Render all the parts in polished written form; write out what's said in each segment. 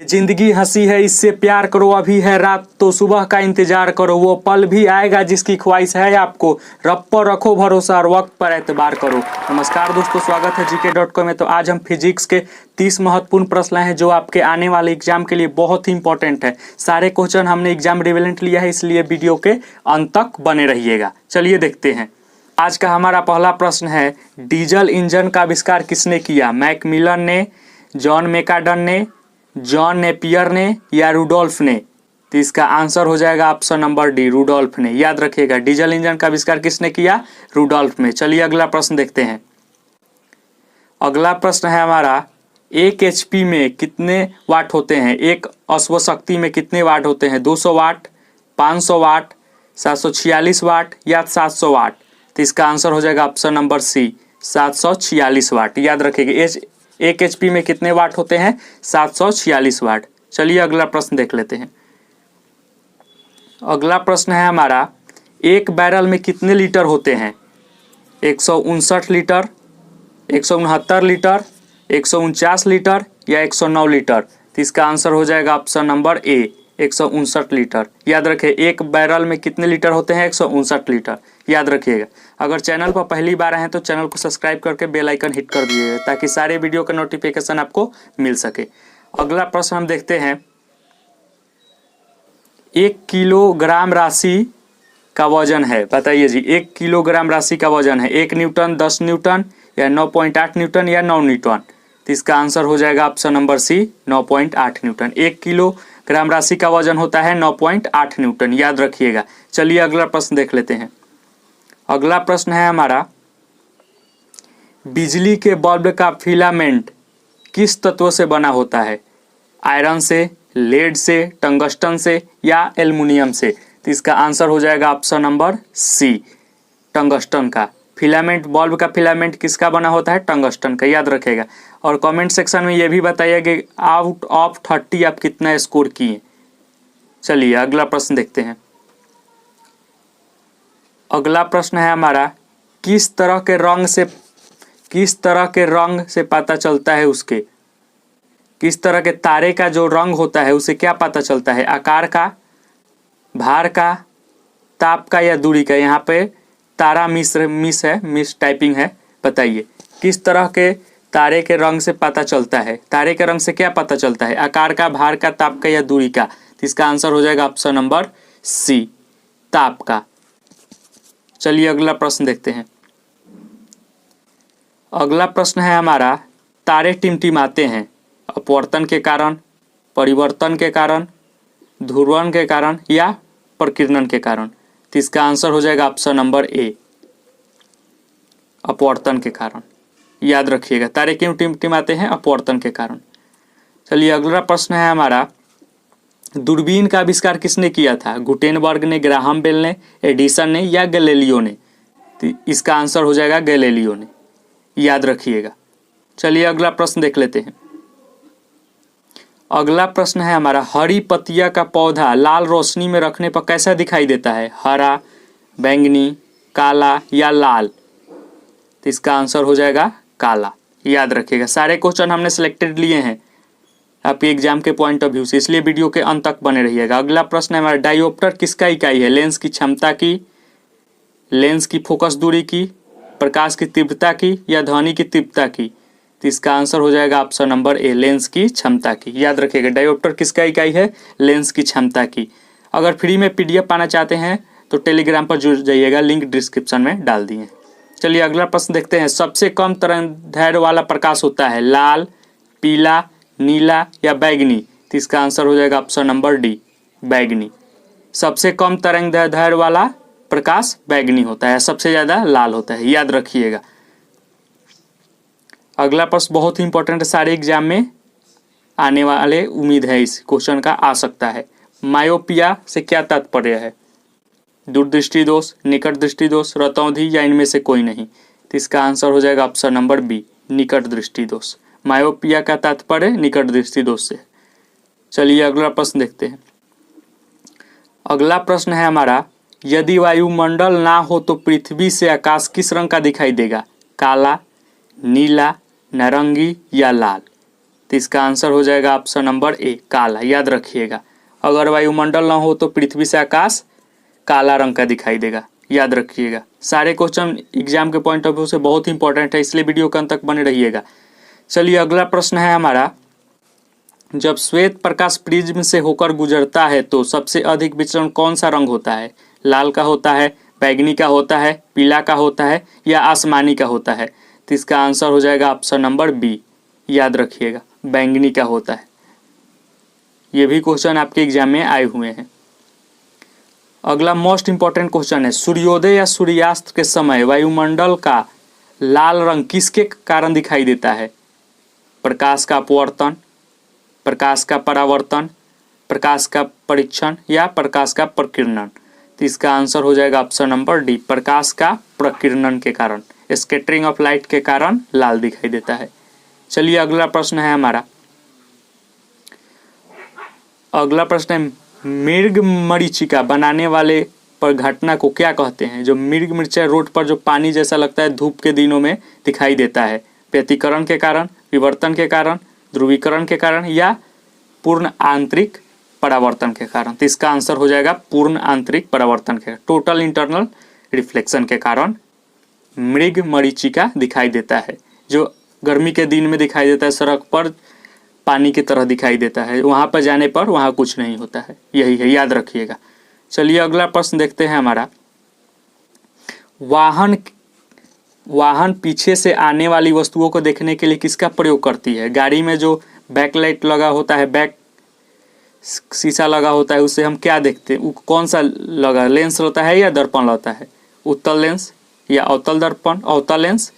जिंदगी हंसी है इससे प्यार करो, अभी है रात तो सुबह का इंतजार करो, वो पल भी आएगा जिसकी ख्वाहिश है आपको, रब पर रखो भरोसा और वक्त पर एतबार करो। नमस्कार दोस्तों, स्वागत है gk.com में। तो आज हम फिजिक्स के 30 महत्वपूर्ण प्रश्न हैं जो आपके आने वाले एग्जाम के लिए बहुत ही इंपॉर्टेंट है। सारे क्वेश्चन हमने एग्जाम रिलेवेंट लिया है, इसलिए वीडियो के अंत तक बने रहिएगा। चलिए देखते हैं। आज का हमारा पहला प्रश्न है, डीजल इंजन का आविष्कार किसने किया? मैकमिलन ने, जॉन मेकाडन ने, जॉन नेपियर ने या रूडोल्फ ने? तो इसका आंसर हो जाएगा ऑप्शन नंबर डी, रूडोल्फ ने। याद रखिएगा, डीजल इंजन का आविष्कार किसने किया? रूडोल्फ ने। चलिए अगला प्रश्न देखते हैं। अगला प्रश्न है हमारा, एक एचपी में कितने वाट होते हैं? एक अश्व शक्ति में कितने वाट होते हैं? 200 वाट, 500 वाट, 746 वाट या 700 वाट? तो इसका आंसर हो जाएगा ऑप्शन नंबर सी, 746 वाट। याद रखिएगा, एक एचपी में कितने वाट होते हैं? 746 वाट। चलिए अगला प्रश्न देख लेते हैं। अगला प्रश्न है हमारा, एक बैरल में कितने लीटर होते हैं? 159 लीटर, 169 लीटर, 149 लीटर या 109 लीटर? तो इसका आंसर हो जाएगा ऑप्शन नंबर ए, 159 लीटर। याद रखिए, एक बैरल में कितने लीटर होते हैं? 159 लीटर। याद रखिएगा। अगर चैनल पर पहली बार आए हैं तो चैनल को सब्सक्राइब करके बेल आइकन हिट कर दीजिएगा ताकि सारे वीडियो का नोटिफिकेशन आपको मिल सके। अगला प्रश्न हम देखते हैं, 1 किलोग्राम राशि का वजन है, बताइए जी। 1 किलोग्राम राशि का वजन है 1 न्यूटन, 10 न्यूटन या 9.8 न्यूटन या 9 न्यूटन? तो इसका आंसर हो जाएगा option number C, 9.8 newton. 1 kilogram राशि का वजन होता है 9.8 न्यूटन। याद रखिएगा। चलिए अगला प्रश्न देख लेते हैं। अगला प्रश्न है हमारा, बिजली के बल्ब का फिलामेंट किस तत्व से बना होता है? आयरन से, लेड से, टंगस्टन से या एल्युमिनियम से? तो इसका आंसर हो जाएगा ऑप्शन नंबर सी, टंगस्टन का। फिलामेंट, बल्ब का फिलामेंट किसका बना होता है? टंगस्टन का। याद रखेगा। और कमेंट सेक्शन में ये भी बताइए कि आउट ऑफ 30 आप कितना स्कोर किए। चलिए अगला प्रश्न देखते हैं। अगला प्रश्न है हमारा, किस तरह के रंग से पता चलता है उसके? किस तरह के तारे का जो रंग होता है उसे क्या पता चलता है? आकार का, भार का, ताप का या दूरी का? यहाँ पे तारा मिस टाइपिंग है। बताइए किस तरह के तारे के रंग से पता चलता है? तारे के रंग से क्या पता चलता है? आकार का, भार का, ताप का या दूरी का? तो इसका आंसर हो जाएगा ऑप्शन नंबर सी, ताप का। चलिए अगला प्रश्न देखते हैं। अगला प्रश्न है हमारा, तारे टिमटिमाते हैं अपवर्तन के कारण, परिवर्तन के कारण, ध्रुवण के कारण या प्रकीर्णन के कारण? तो इसका आंसर हो जाएगा ऑप्शन नंबर ए, अपवर्तन के कारण। याद रखिएगा, तारे क्यों टिमटिमाते हैं? अपवर्तन के कारण। चलिए अगला प्रश्न है हमारा, दूरबीन का आविष्कार किसने किया था? गुटेनबर्ग ने, ग्राहम बेल ने, एडिसन ने या गैलीलियो ने? तो इसका आंसर हो जाएगा गैलीलियो ने। याद रखिएगा। चलिए अगला प्रश्न देख लेते हैं। अगला प्रश्न है हमारा, हरी पत्तियां का पौधा लाल रोशनी में रखने पर कैसा दिखाई देता है? हरा, बैंगनी, काला या लाल? तो इसका आंसर हो जाएगा काला। याद रखिएगा। सारे क्वेश्चन हमने सिलेक्टेड लिए हैं आपके एग्जाम के पॉइंट ऑफ व्यू से, इसलिए वीडियो के अंत तक बने रहिएगा। अगला प्रश्न है हमारा, डायोप्टर किसका इकाई है? लेंस की क्षमता की, लेंस की फोकस दूरी की, प्रकाश की तीव्रता की या ध्वनि की तीव्रता की? तो इसका आंसर हो जाएगा ऑप्शन नंबर ए, लेंस की क्षमता की। याद रखिएगा, डायोप्टर किसका इकाई है? लेंस की क्षमता की। अगर फ्री में PDF पाना चाहते हैं तो टेलीग्राम पर जुड़ जाइएगा, लिंक डिस्क्रिप्शन में डाल दिए। चलिए अगला प्रश्न देखते हैं। सबसे कम तरंगदैर्घ्य वाला प्रकाश होता है लाल, पीला, नीला या बैगनी? तो इसका आंसर हो जाएगा ऑप्शन नंबर डी, बैगनी। सबसे कम तरंगदैर्घ्य वाला प्रकाश बैगनी होता है, सबसे ज्यादा लाल होता है। याद रखिएगा। अगला प्रश्न बहुत ही इंपॉर्टेंट है, सारे एग्जाम में आने वाले, उम्मीद है इस क्वेश्चन का आ सकता है। मायोपिया से क्या तात्पर्य है? दूरदृष्टि दोष, निकट दृष्टि दोष, रतौंधी या इनमें से कोई नहीं? तो इसका आंसर हो जाएगा ऑप्शन नंबर बी, निकट दृष्टि दोष। मायोपिया का तात्पर्य निकट दृष्टि दोष से। चलिए अगला प्रश्न देखते हैं। अगला प्रश्न है हमारा, यदि वायुमंडल ना हो तो पृथ्वी से आकाश किस रंग का दिखाई देगा? काला, नीला, नारंगी या लाल? तो इसका आंसर हो जाएगा ऑप्शन नंबर ए काला। याद रखिएगा, अगर वायुमंडल ना हो तो पृथ्वी से आकाश काला रंग का दिखाई देगा। याद रखिएगा, सारे क्वेश्चन एग्जाम के पॉइंट ऑफ व्यू से बहुत इंपॉर्टेंट है, इसलिए वीडियो के अंत तक बने रहिएगा। चलिए अगला प्रश्न है हमारा, जब श्वेत प्रकाश प्रिज्म से होकर गुजरता है तो सबसे अधिक विचलन कौन सा रंग होता है? लाल का होता है, बैगनी का होता है, पीला का होता है या आसमानी का होता है? तो इसका आंसर हो जाएगा ऑप्शन नंबर बी। याद रखिएगा, बैंगनी का होता है। ये भी क्वेश्चन आपके एग्जाम में आए हुए हैं। अगला मोस्ट इंपॉर्टेंट क्वेश्चन है, सूर्योदय या सूर्यास्त के समय वायुमंडल का लाल रंग किसके कारण दिखाई देता है? प्रकाश का अपवर्तन, प्रकाश का परावर्तन, प्रकाश का परीक्षण या प्रकाश का प्रकीर्णन? तो इसका आंसर हो जाएगा ऑप्शन नंबर डी, प्रकाश का प्रकीर्णन के कारण, स्कैटरिंग ऑफ लाइट के कारण लाल दिखाई देता है। चलिए अगला प्रश्न है हमारा, अगला प्रश्न है, मृग मरीचिका बनाने वाले पर घटना को क्या कहते हैं? जो मृग मिर्चा रोड पर जो पानी जैसा लगता है धूप के दिनों में दिखाई देता है, व्यतिकरण के कारण, विवर्तन के कारण, ध्रुवीकरण के कारण या पूर्ण आंतरिक परावर्तन के कारण? तो इसका आंसर हो जाएगा पूर्ण आंतरिक परावर्तन के, टोटल इंटरनल रिफ्लेक्शन के कारण मृग मरीचिका दिखाई देता है। जो गर्मी के दिन में दिखाई देता है, सड़क पर पानी की तरह दिखाई देता है, वहाँ पर जाने पर वहाँ कुछ नहीं होता है, यही है, याद रखिएगा। चलिए अगला प्रश्न देखते हैं हमारा, वाहन पीछे से आने वाली वस्तुओं को देखने के लिए किसका प्रयोग करती है? गाड़ी में जो बैकलाइट लगा होता है, बैक शीशा लगा होता है, उससे हम क्या देखते हैं? वो कौन सा लगा, लेंस होता है या दर्पण होता है? उत्तल लेंस या अवतल दर्पण, अवतल लेंस,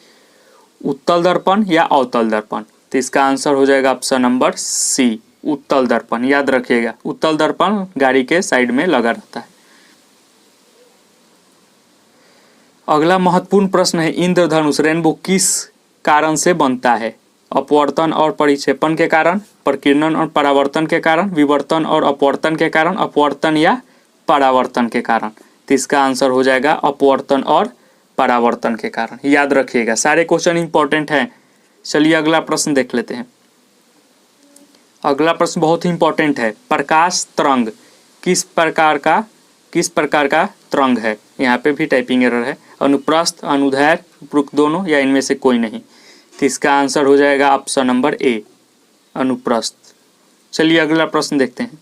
उत्तल दर्पण या अवतल दर्पण? तो इसका आंसर हो जाएगा ऑप्शन नंबर सी, उत्तल दर्पण। याद रखिएगा, उत्तल दर्पण गाड़ी के साइड में लगा रहता है। अगला महत्वपूर्ण प्रश्न है, इंद्रधनुष रेनबो किस कारण से बनता है? अपवर्तन और परिक्षेपण के कारण, प्रकीर्णन और परावर्तन के कारण, विवर्तन और अपवर्तन के कारण, अपवर्तन या परावर्तन के कारण? तो इसका आंसर हो जाएगा अपवर्तन और परावर्तन के कारण। याद रखिएगा, सारे क्वेश्चन इंपॉर्टेंट हैं। चलिए अगला प्रश्न देख लेते हैं। अगला प्रश्न बहुत ही इंपॉर्टेंट है, प्रकाश तरंग किस प्रकार का तरंग है? यहाँ पे भी टाइपिंग एरर है, अनुप्रस्थ, अनुदैर्घ्य, उपरोक्त दोनों या इनमें से कोई नहीं? तो इसका आंसर हो जाएगा ऑप्शन नंबर ए, अनुप्रस्थ। चलिए अगला प्रश्न देखते हैं।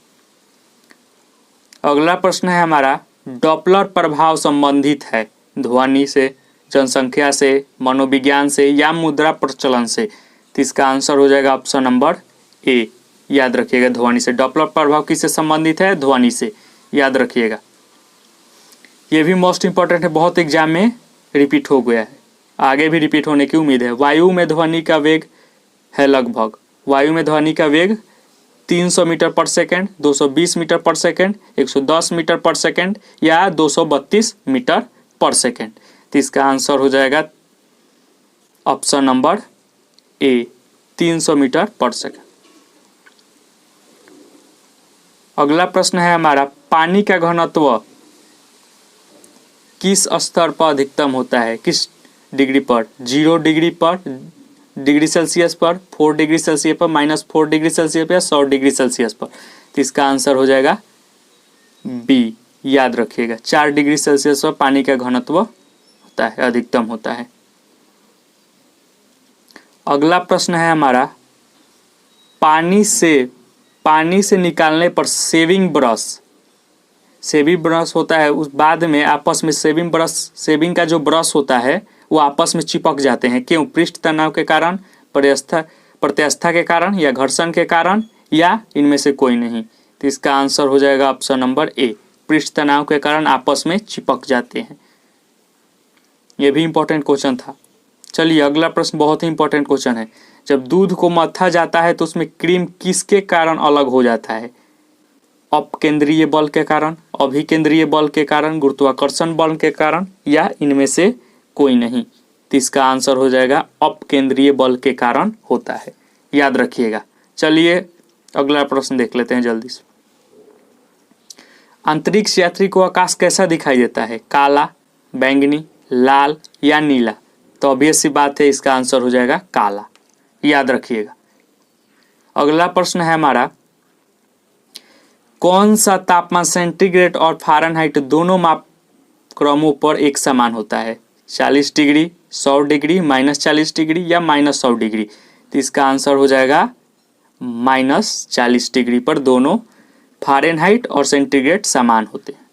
अगला प्रश्न है हमारा, डॉपलर प्रभाव संबंधित है ध्वनि से, जनसंख्या से, मनोविज्ञान से या मुद्रा प्रचलन से? तो इसका आंसर हो जाएगा ऑप्शन नंबर ए। याद रखिएगा, ध्वनि से। डॉपलर प्रभाव किससे संबंधित है? ध्वनि से। याद रखिएगा, ये भी मोस्ट इंपॉर्टेंट है, बहुत एग्जाम में रिपीट हो गया है, आगे भी रिपीट होने की उम्मीद है। वायु में ध्वनि का वेग है लगभग, वायु में ध्वनि का वेग 300 मीटर पर सेकेंड, 220 मीटर पर सेकेंड, 110 मीटर पर सेकेंड या 232 मीटर पर सेकेंड? तो इसका आंसर हो जाएगा ऑप्शन नंबर ए, 300 मीटर पर सेकेंड। अगला प्रश्न है हमारा, पानी का घनत्व किस स्तर पर अधिकतम होता है? किस डिग्री पर? 0 डिग्री पर, डिग्री सेल्सियस पर, 4 डिग्री सेल्सियस पर, -4 डिग्री सेल्सियस पर या 100 डिग्री सेल्सियस पर? तो इसका आंसर हो जाएगा बी। याद रखिएगा, 4 डिग्री सेल्सियस पर पानी का घनत्व होता है, अधिकतम होता है। अगला प्रश्न है हमारा, पानी से निकालने पर सेविंग ब्रश होता है, उस बाद में आपस में सेविंग का जो ब्रश होता है वो आपस में चिपक जाते हैं, क्यों? पृष्ठ तनाव के कारण, प्रत्यास्था के कारण या घर्षण के कारण या इनमें से कोई नहीं? तो इसका आंसर हो जाएगा ऑप्शन नंबर ए, पृष्ठ तनाव के कारण आपस में चिपक जाते हैं। यह भी इंपॉर्टेंट क्वेश्चन था। चलिए अगला प्रश्न बहुत ही इंपॉर्टेंट क्वेश्चन है, जब दूध को मथा जाता है तो उसमें क्रीम किसके कारण अलग हो जाता है? अपकेंद्रीय बल के कारण, अभिकेंद्रीय बल के कारण, गुरुत्वाकर्षण बल के कारण या इनमें से कोई नहीं? तो इसका आंसर हो जाएगा अपकेंद्रीय बल के कारण होता है। याद रखिएगा। चलिए अगला प्रश्न देख लेते हैं जल्दी से। अंतरिक्ष यात्री को आकाश कैसा दिखाई देता है? काला, बैंगनी, लाल या नीला? तो ऑब्वियस सी बात है, इसका आंसर हो जाएगा काला। याद रखिएगा। अगला प्रश्न है हमारा, कौन सा तापमान सेंटीग्रेड और फ़ारेनहाइट दोनों मापक्रमों पर एक समान होता है? 40 डिग्री, 100 डिग्री, -40 डिग्री या -100 डिग्री? तो इसका आंसर हो जाएगा -40 डिग्री पर दोनों फ़ारेनहाइट और सेंटीग्रेड समान होते हैं।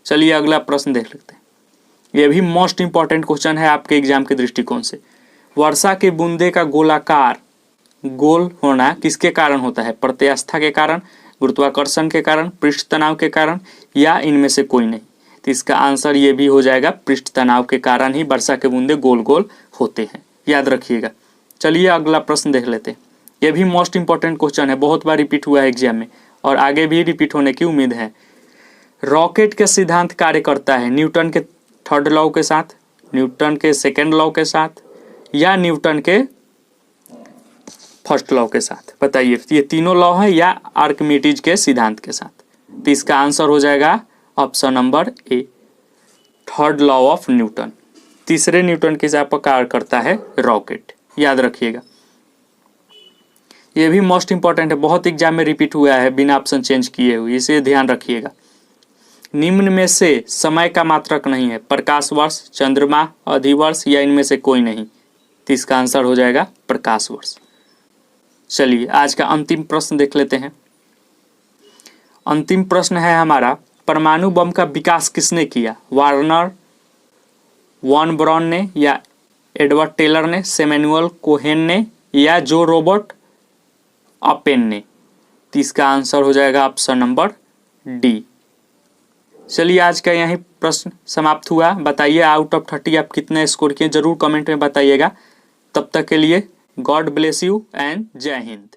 चलिए अगला प्रश्न देख लेते हैं। यह भी मोस्ट इंपॉर्टेंट क्वेश्चन है आपके एग्जाम के दृष्टिकोण से। वर्षा के बूंदे का गोलाकार गोल होना किसके कारण होता है? प्रत्यास्था के कारण, गुरुत्वाकर्षण के कारण, पृष्ठ तनाव के कारण या इनमें से कोई नहीं? तो इसका आंसर ये भी हो जाएगा, पृष्ठ तनाव के कारण ही वर्षा के बूंदे गोल गोल होते हैं, याद रखिएगा। चलिए अगला प्रश्न देख लेते हैं। यह भी मोस्ट इंपॉर्टेंट क्वेश्चन है, बहुत बार रिपीट हुआ है एग्जाम में और आगे भी रिपीट होने की उम्मीद है। रॉकेट के सिद्धांत कार्य करता है न्यूटन के थर्ड लॉ के साथ, न्यूटन के सेकेंड लॉ के साथ या न्यूटन के फर्स्ट लॉ के साथ? बताइए, ये तीनों लॉ है या आर्किमिडीज के सिद्धांत के साथ? तो इसका आंसर हो जाएगा option number A, third law of Newton. तीसरे न्यूटन के हिसाब पर कार्य करता है रॉकेट, याद रखिएगा। ये भी मोस्ट इंपॉर्टेंट है, बहुत एग्जाम में रिपीट हुआ है बिना ऑप्शन चेंज किए हुए, इसे ध्यान रखिएगा। निम्न में से समय का मात्रक नहीं है? प्रकाश वर्ष, चंद्रमा, अधिवर्ष या इनमें से कोई नहीं? तो इसका आंसर हो जाएगा प्रकाश वर्ष। चलिए आज का अंतिम प्रश्न देख लेते हैं। अंतिम प्रश्न है हमारा, परमाणु बम का विकास किसने किया? वार्नर वॉन ब्राउन ने या एडवर्ड टेलर ने, सैमुअल कोहेन ने या जो रॉबर्ट ओपेन ने? तो इसका आंसर हो जाएगा ऑप्शन नंबर डी। चलिए आज का यही प्रश्न समाप्त हुआ। बताइए आउट ऑफ 30 आप कितने स्कोर किए, जरूर कमेंट में बताइएगा। तब तक के लिए गॉड ब्लेस यू एंड जय हिंद।